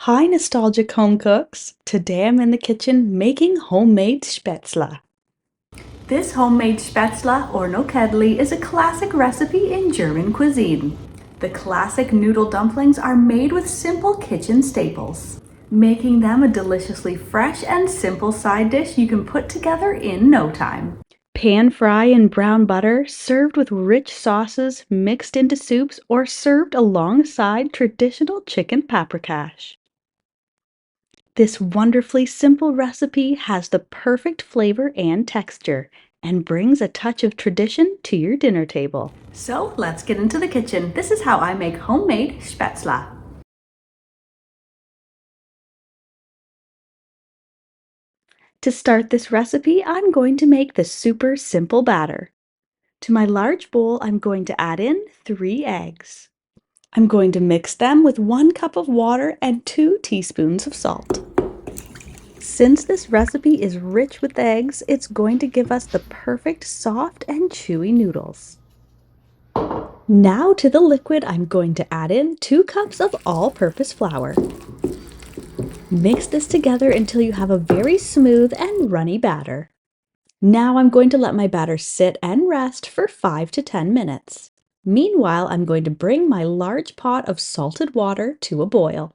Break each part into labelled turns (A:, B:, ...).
A: Hi, nostalgic home cooks! Today I'm in the kitchen making homemade Spaetzle. This homemade Spaetzle or nokedli is a classic recipe in German cuisine. The classic noodle dumplings are made with simple kitchen staples, making them a deliciously fresh and simple side dish you can put together in no time. Pan fry in brown butter, served with rich sauces mixed into soups or served alongside traditional chicken paprikash. This wonderfully simple recipe has the perfect flavor and texture and brings a touch of tradition to your dinner table. So let's get into the kitchen. This is how I make homemade Spaetzle. To start this recipe, I'm going to make the super simple batter. To my large bowl, I'm going to add in 3 eggs. I'm going to mix them with 1 cup of water and 2 teaspoons of salt. Since this recipe is rich with eggs, it's going to give us the perfect soft and chewy noodles. Now to the liquid, I'm going to add in 2 cups of all-purpose flour. Mix this together until you have a very smooth and runny batter. Now I'm going to let my batter sit and rest for 5 to 10 minutes. Meanwhile, I'm going to bring my large pot of salted water to a boil.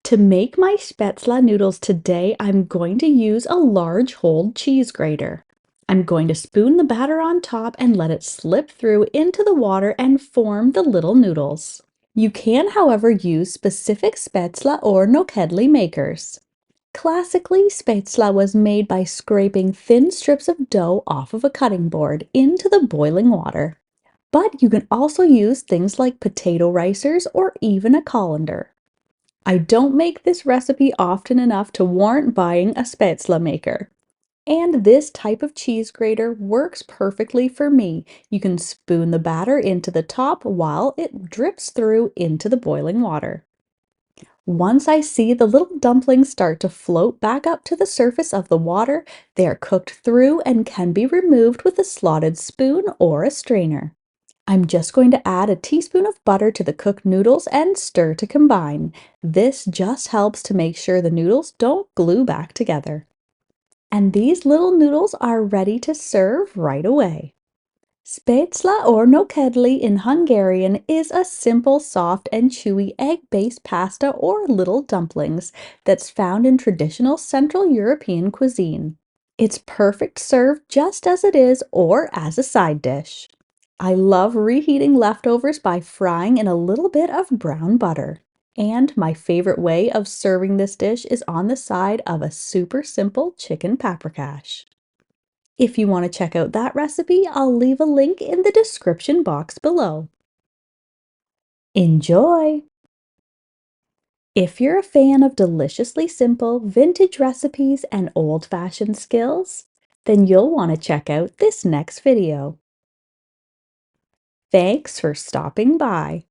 A: To make my Spaetzle noodles today, I'm going to use a large whole cheese grater. I'm going to spoon the batter on top and let it slip through into the water and form the little noodles. You can, however, use specific Spaetzle or nokedli makers. Classically, Spaetzle was made by scraping thin strips of dough off of a cutting board into the boiling water. But you can also use things like potato ricers or even a colander. I don't make this recipe often enough to warrant buying a Spaetzle maker. And this type of cheese grater works perfectly for me. You can spoon the batter into the top while it drips through into the boiling water. Once I see the little dumplings start to float back up to the surface of the water, they are cooked through and can be removed with a slotted spoon or a strainer. I'm just going to add a teaspoon of butter to the cooked noodles and stir to combine. This just helps to make sure the noodles don't glue back together. And these little noodles are ready to serve right away. Spaetzle or nokedli in Hungarian is a simple, soft, and chewy egg-based pasta or little dumplings that's found in traditional Central European cuisine. It's perfect served just as it is or as a side dish. I love reheating leftovers by frying in a little bit of brown butter. And my favorite way of serving this dish is on the side of a super simple chicken paprikash. If you want to check out that recipe, I'll leave a link in the description box below. Enjoy! If you're a fan of deliciously simple vintage recipes and old-fashioned skills, then you'll want to check out this next video. Thanks for stopping by.